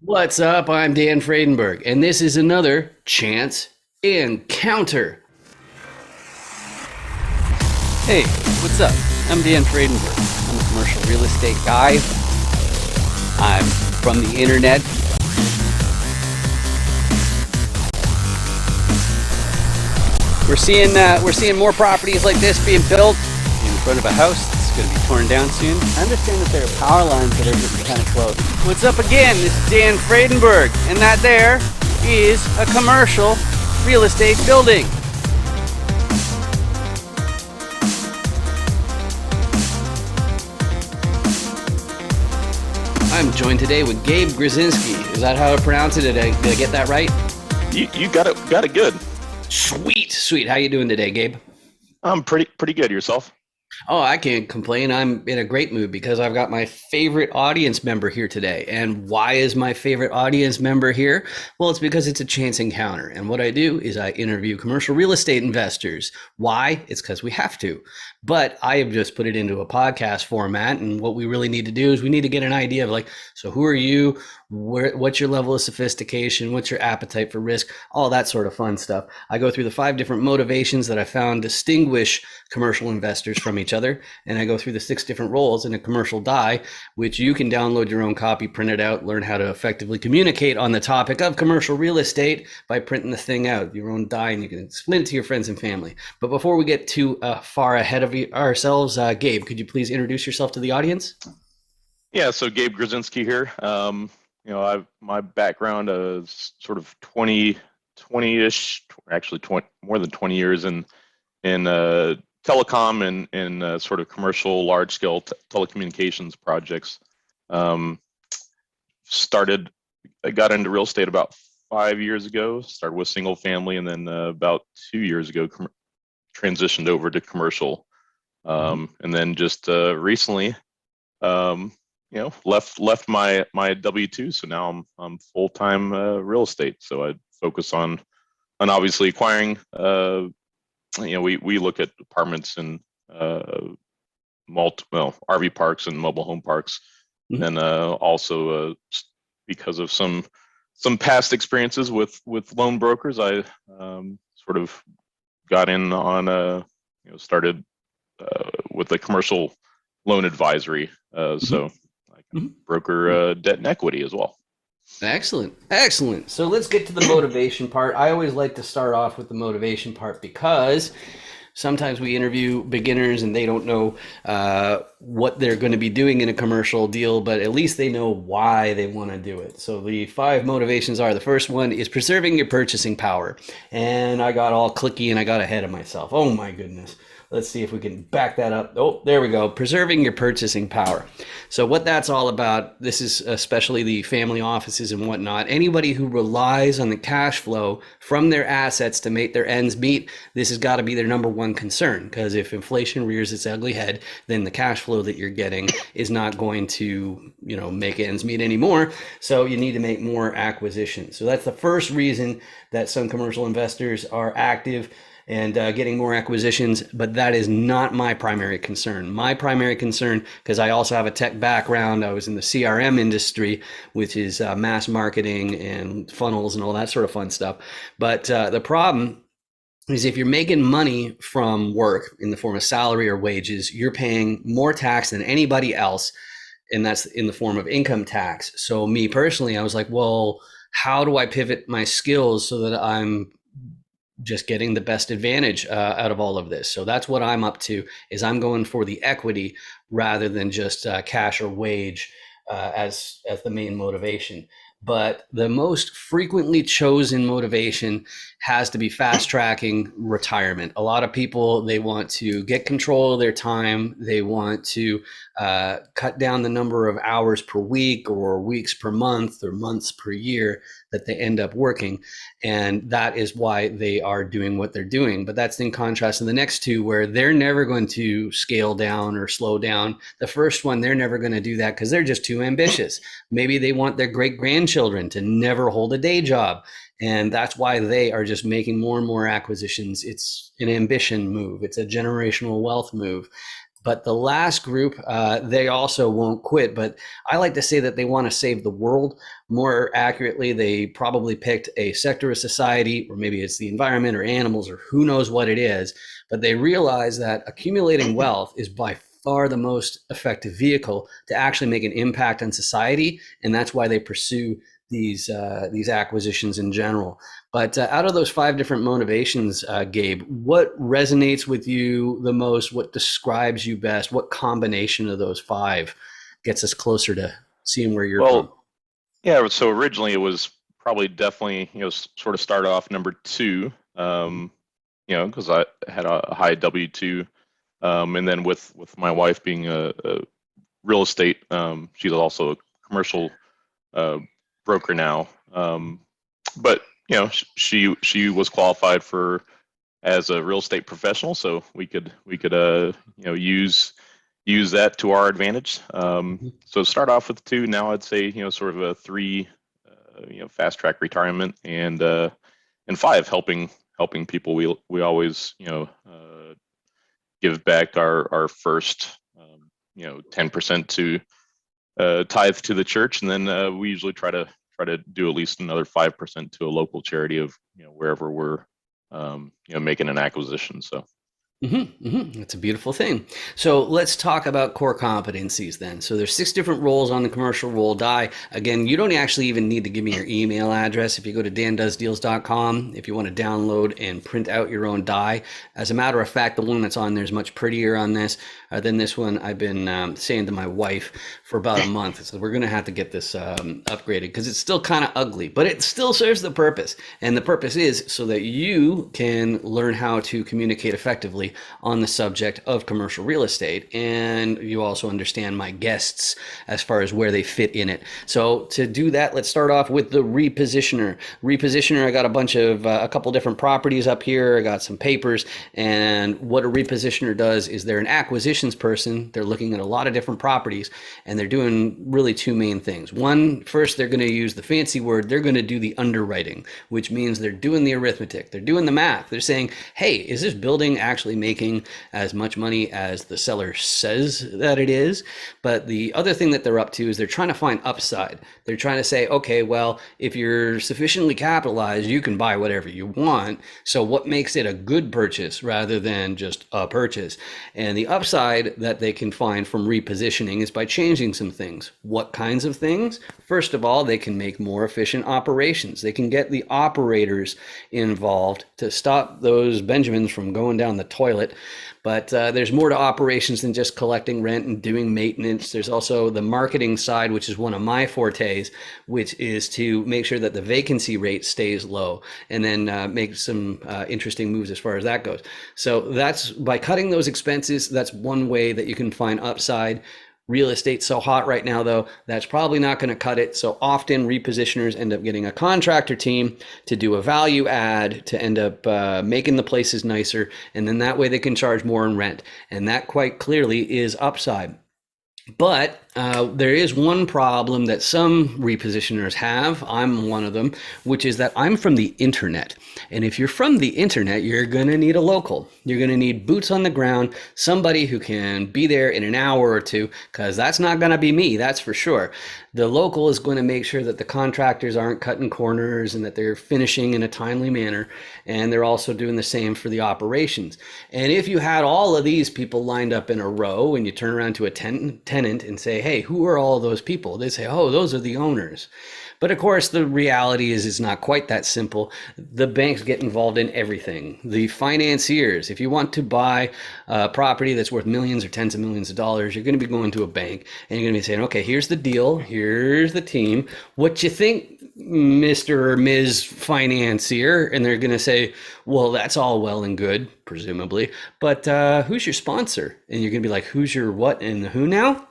What's up? I'm Dan Fredenberg, and this is another Chance Encounter. Hey, what's up? I'm Dan Fredenberg. I'm a commercial real estate guy. I'm from the internet. We're seeing more properties like this being built in front of a house that's going to be torn down soon. I understand that there are power lines that are getting kind of close. What's up again? This is Dan Fredenberg, and that there is a commercial real estate building. I'm joined today with Gabe Gruszynski. Is that how I pronounce it? Did I get that right? You got it good. Sweet. How you doing today, Gabe? I'm pretty good. Yourself? Oh, I can't complain. I'm in a great mood because I've got my favorite audience member here today. And why is my favorite audience member here? Well, it's because it's a chance encounter. And what I do is I interview commercial real estate investors. Why? It's because we have to. But I have just put it into a podcast format. And what we really need to do is we need to get an idea of like, so who are you? What's your level of sophistication? What's your appetite for risk? All that sort of fun stuff. I go through the 5 different motivations that I found distinguish commercial investors from each other. And I go through the 6 different roles in a commercial die, which you can download your own copy, print it out, learn how to effectively communicate on the topic of commercial real estate by printing the thing out, your own die, and you can explain it to your friends and family. But before we get too far ahead of ourselves, Gabe, could you please introduce yourself to the audience? Yeah. So Gabe Gruszynski here. My background is sort of 20-ish, actually 20, more than 20 years in telecom and in sort of commercial large scale telecommunications projects. I got into real estate about 5 years ago. Started with single family, and then about 2 years ago transitioned over to commercial. And then just recently, left my W-2, so now I'm full time real estate. So I focus on obviously acquiring. We look at apartments and RV parks and mobile home parks, Mhm. and also because of some past experiences with loan brokers, I sort of got in on started with a commercial loan advisory. So I can broker debt and equity as well. Excellent. So let's get to the motivation part. I always like to start off with the motivation part because sometimes we interview beginners and they don't know what they're going to be doing in a commercial deal, but at least they know why they want to do it. So the 5 motivations are, the first one is preserving your purchasing power. And I got all clicky and I got ahead of myself. Oh my goodness. Let's see if we can back that up. Oh, there we go. Preserving your purchasing power. So what that's all about, this is especially the family offices and whatnot. Anybody who relies on the cash flow from their assets to make their ends meet, this has got to be their number one concern. Because if inflation rears its ugly head, then the cash flow that you're getting is not going to, make ends meet anymore. So you need to make more acquisitions. So that's the first reason that some commercial investors are active and getting more acquisitions, but that is not my primary concern. My primary concern, because I also have a tech background, I was in the CRM industry, which is mass marketing and funnels and all that sort of fun stuff. But the problem is if you're making money from work in the form of salary or wages, you're paying more tax than anybody else, and that's in the form of income tax. So me personally, I was like, well, how do I pivot my skills so that I'm just getting the best advantage out of all of this? So that's what I'm up to, is I'm going for the equity rather than just cash or wage as the main motivation. But the most frequently chosen motivation has to be fast tracking retirement. A lot of people, they want to get control of their time. They want to cut down the number of hours per week or weeks per month or months per year that they end up working. And that is why they are doing what they're doing. But that's in contrast to the next 2, where they're never going to scale down or slow down. The first one, they're never going to do that because they're just too ambitious. Maybe they want their great grandchildren to never hold a day job. And that's why they are just making more and more acquisitions. It's an ambition move. It's a generational wealth move. But the last group, they also won't quit. But I like to say that they want to save the world. More accurately, they probably picked a sector of society, or maybe it's the environment or animals or who knows what it is. But they realize that accumulating wealth is by far the most effective vehicle to actually make an impact on society. And that's why they pursue these acquisitions in general. But out of those 5 different motivations, Gabe, what resonates with you the most? What describes you best? What combination of those 5 gets us closer to seeing where you're from? Yeah. So originally it was probably definitely, sort of start off number 2, because I had a high W-2. And then with my wife being a real estate, she's also a commercial broker now. But she was qualified as a real estate professional, so we could use that to our advantage. So start off with 2. Now I'd say sort of a 3, fast track retirement, and 5, helping people. We always give back our first 10% to tithe to the church, and then we usually try to do at least another 5% to a local charity of wherever we're making an acquisition. So That's a beautiful thing. So let's talk about core competencies then. So there's 6 different roles on the commercial role die. Again, you don't actually even need to give me your email address. If you go to dandoesdeals.com, if you want to download and print out your own die. As a matter of fact, the one that's on there is much prettier on this than this one. I've been saying to my wife for about a month, so we're going to have to get this upgraded because it's still kind of ugly, but it still serves the purpose. And the purpose is so that you can learn how to communicate effectively on the subject of commercial real estate, and you also understand my guests as far as where they fit in it. So to do that, let's start off with the repositioner. I got a couple different properties up here. I got some papers, and what a repositioner does is they're an acquisitions person. They're looking at a lot of different properties, and they're doing really 2 main things. One, first, they're going to use the fancy word. They're going to do the underwriting, which means they're doing the arithmetic. They're doing the math. They're saying, hey, is this building actually making as much money as the seller says that it is? But the other thing that they're up to is they're trying to find upside. They're trying to say, okay, well, if you're sufficiently capitalized, you can buy whatever you want. So what makes it a good purchase rather than just a purchase? And the upside that they can find from repositioning is by changing some things. What kinds of things? First of all, they can make more efficient operations. They can get the operators involved to stop those Benjamins from going down the toilet. But there's more to operations than just collecting rent and doing maintenance. There's also the marketing side, which is one of my fortes, which is to make sure that the vacancy rate stays low, and then make some interesting moves as far as that goes. So that's by cutting those expenses. That's one way that you can find upside. Real estate's so hot right now, though, that's probably not going to cut it. So often repositioners end up getting a contractor team to do a value add to end up making the places nicer. And then that way they can charge more in rent. And that quite clearly is upside. But there is one problem that some repositioners have. I'm one of them, which is that I'm from the internet. And if you're from the internet, you're going to need a local. You're going to need boots on the ground, somebody who can be there in an hour or 2, because that's not going to be me, that's for sure. The local is going to make sure that the contractors aren't cutting corners and that they're finishing in a timely manner. And they're also doing the same for the operations. And if you had all of these people lined up in a row and you turn around to a tenant and say, hey, who are all those people? They say, oh, those are the owners. But of course, the reality is it's not quite that simple. The banks get involved in everything. The financiers, if you want to buy a property that's worth millions or tens of millions of dollars, you're going to be going to a bank and you're going to be saying, okay, here's the deal. Here's the team. What you think, Mr. or Ms. Financier? And they're going to say, well, that's all well and good, presumably. But who's your sponsor? And you're going to be like, who's your what and the who now?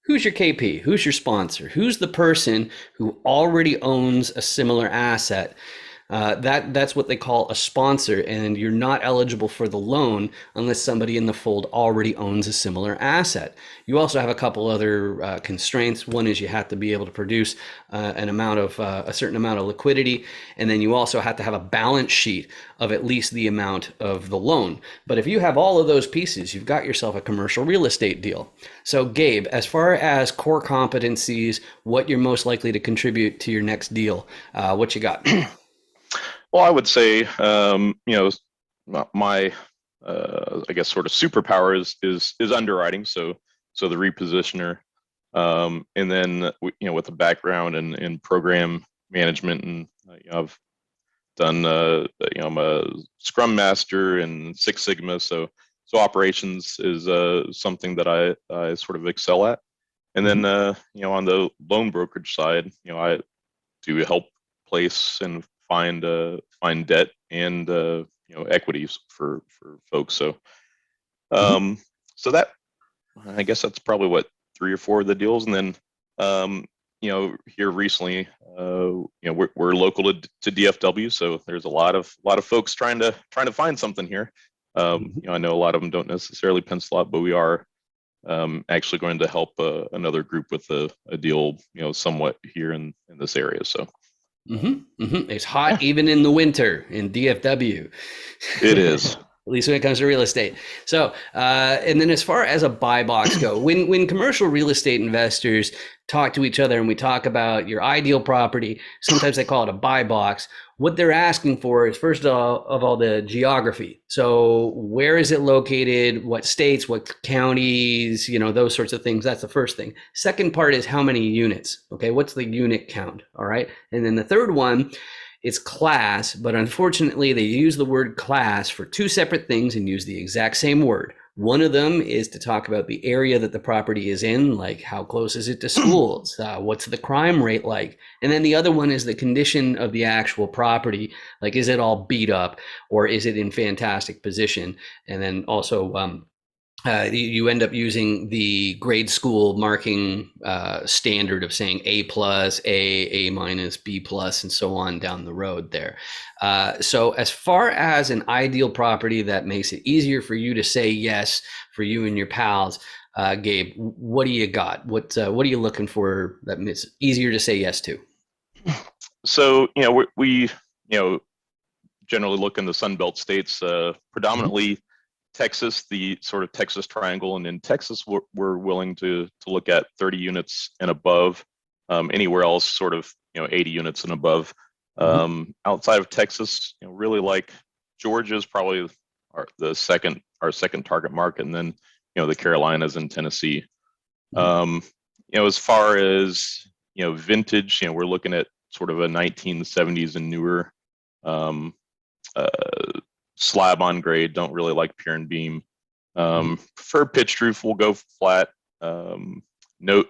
Who's your KP? Who's your sponsor? Who's the person who already owns a similar asset? That's what they call a sponsor, and you're not eligible for the loan unless somebody in the fold already owns a similar asset. You also have a couple other constraints. One is you have to be able to produce a certain amount of liquidity, and then you also have to have a balance sheet of at least the amount of the loan. But if you have all of those pieces, you've got yourself a commercial real estate deal. So Gabe, as far as core competencies, what you're most likely to contribute to your next deal, what you got? Well, I would say, my, I guess, sort of superpower is underwriting. So the repositioner, and then with a background in program management, and I've done, I'm a Scrum Master and Six Sigma. So operations is something that I sort of excel at. And then, on the loan brokerage side, I do help place and find debt and equities for folks. So so that, I guess that's probably what, 3 or 4 of the deals. And then here recently, we're local to DFW, so there's a lot of folks trying to find something here. I know a lot of them don't necessarily pencil out, but we are actually going to help another group with a deal, somewhat here in this area. So It's hot even in the winter in DFW. it is. At least when it comes to real estate. So, and then as far as a buy box go, when commercial real estate investors talk to each other and we talk about your ideal property, sometimes they call it a buy box. What they're asking for is, first of all, the geography. So where is it located? What states, what counties, those sorts of things. That's the first thing. Second part is how many units. Okay. What's the unit count? All right. And then the third one, it's class, but unfortunately they use the word class for 2 separate things and use the exact same word. One of them is to talk about the area that the property is in, like how close is it to schools? What's the crime rate like? And then the other one is the condition of the actual property, like is it all beat up or is it in fantastic position? And then also you end up using the grade school marking standard of saying A+, A-, B+, and so on down the road there. So as far as an ideal property that makes it easier for you to say yes for you and your pals, Gabe, what do you got? What are you looking for that makes it easier to say yes to? So we generally look in the Sunbelt states, predominantly Texas, the sort of Texas triangle, and in Texas we're willing to look at 30 units and above. Anywhere else, sort of 80 units and above. Outside of Texas, really like Georgia is probably our second target market, and then the Carolinas and Tennessee. As far as vintage, we're looking at sort of a 1970s and newer. Slab on grade, don't really like pier and beam. Prefer pitched roof, we'll go flat. No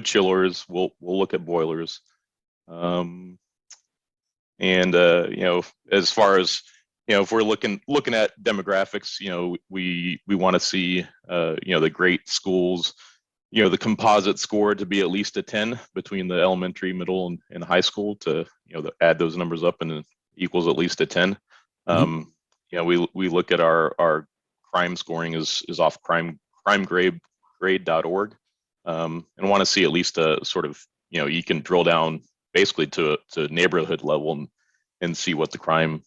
chillers, we'll look at boilers. And as far as if we're looking at demographics, we want to see the great schools, the composite score to be at least a 10 between the elementary, middle, and high school to add those numbers up and it equals at least a 10. We look at our crime scoring is off crimegrade.org, and want to see at least a sort of you can drill down basically to neighborhood level and see what the crime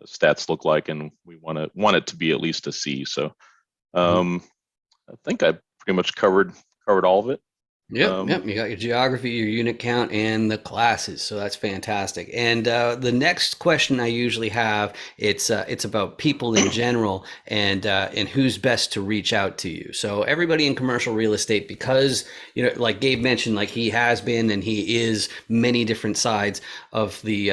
stats look like, and we want it to be at least a C. So I think I pretty much covered all of it. Yep. You got your geography, your unit count, and the classes. So that's fantastic. And the next question I usually have, it's about people in general and who's best to reach out to you. So everybody in commercial real estate, because like Gabe mentioned, like he has been and he is many different sides of the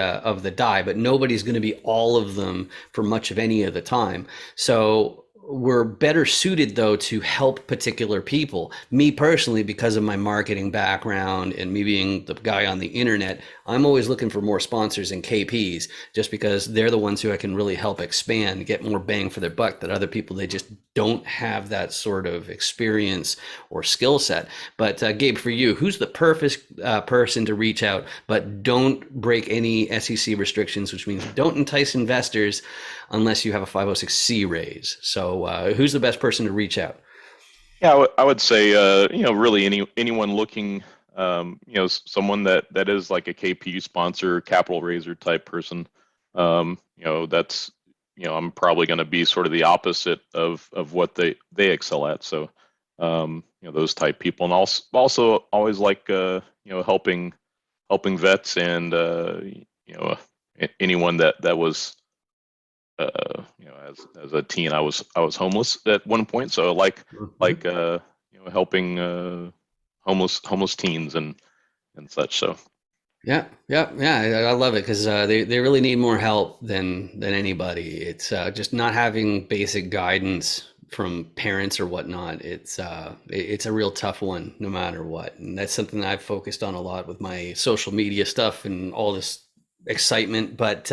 die, but nobody's going to be all of them for much of any of the time. So we're better suited though to help particular people. Me personally, because of my marketing background and me being the guy on the internet, I'm always looking for more sponsors and KPs, just because they're the ones who I can really help expand, get more bang for their buck that other people, they just don't have that sort of experience or skill set. But Gabe, for you, who's the perfect person to reach out, but don't break any SEC restrictions, which means don't entice investors unless you have a 506c raise. So who's the best person to reach out? Yeah, I would say, really anyone looking, someone that is like a KP sponsor, capital raiser type person. That's, I'm probably going to be sort of the opposite of what they excel at. So, those type people, and also always like, helping vets and, anyone that was, as a teen, I was homeless at one point. So helping homeless teens and such. So Yeah, yeah, yeah. I love it because they really need more help than anybody. It's just not having basic guidance from parents or whatnot. It's a real tough one, no matter what. And that's something that I've focused on a lot with my social media stuff and all this excitement. But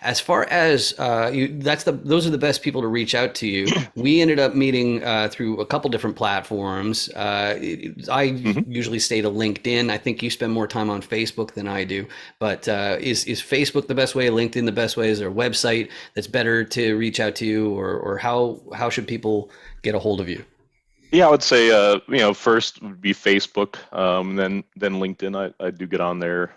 as far as those are the best people to reach out to you. We ended up meeting through a couple different platforms. I usually stay to LinkedIn. I think you spend more time on Facebook than I do. But is Facebook the best way? LinkedIn the best way? Is there a website that's better to reach out to you, or how should people get a hold of you? Yeah, I would say first would be Facebook, then LinkedIn. I do get on there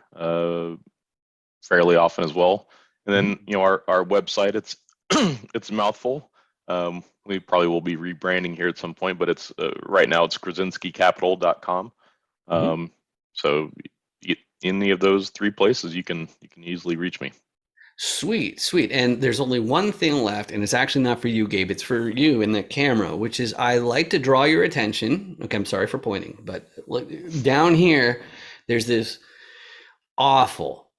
fairly often as well. And then our website, it's it's a mouthful. We probably will be rebranding here at some point, but it's right now it's gruszynskicapital.com. So any of those three places, you can easily reach me. Sweet, sweet. And there's only one thing left, and it's actually not for you, Gabe. It's for you in the camera, which is I like to draw your attention. Okay, I'm sorry for pointing, but look down here, there's this awful,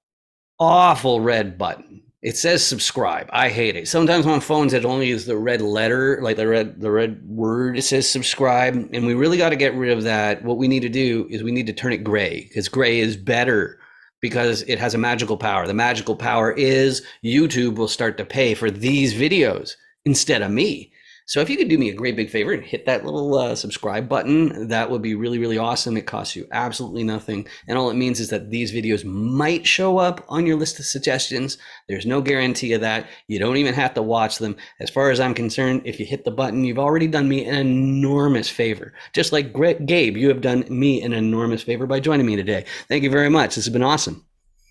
awful red button. It says subscribe. I hate it. Sometimes on phones it only is the red letter, like the red word. It says subscribe, and we really got to get rid of that. What we need to do is we need to turn it gray, because gray is better because it has a magical power. The magical power is YouTube will start to pay for these videos instead of me. So if you could do me a great big favor and hit that little subscribe button, that would be really, really awesome. It costs you absolutely nothing. And all it means is that these videos might show up on your list of suggestions. There's no guarantee of that. You don't even have to watch them. As far as I'm concerned, if you hit the button, you've already done me an enormous favor. Just like Gabe, you have done me an enormous favor by joining me today. Thank you very much. This has been awesome.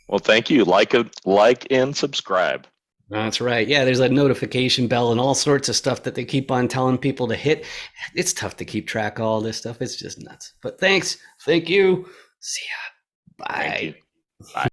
Well, thank you. Like and subscribe. That's right. Yeah, there's a notification bell and all sorts of stuff that they keep on telling people to hit. It's tough to keep track of all this stuff. It's just nuts. But thanks. Thank you. See ya. Bye. Thank you. Bye.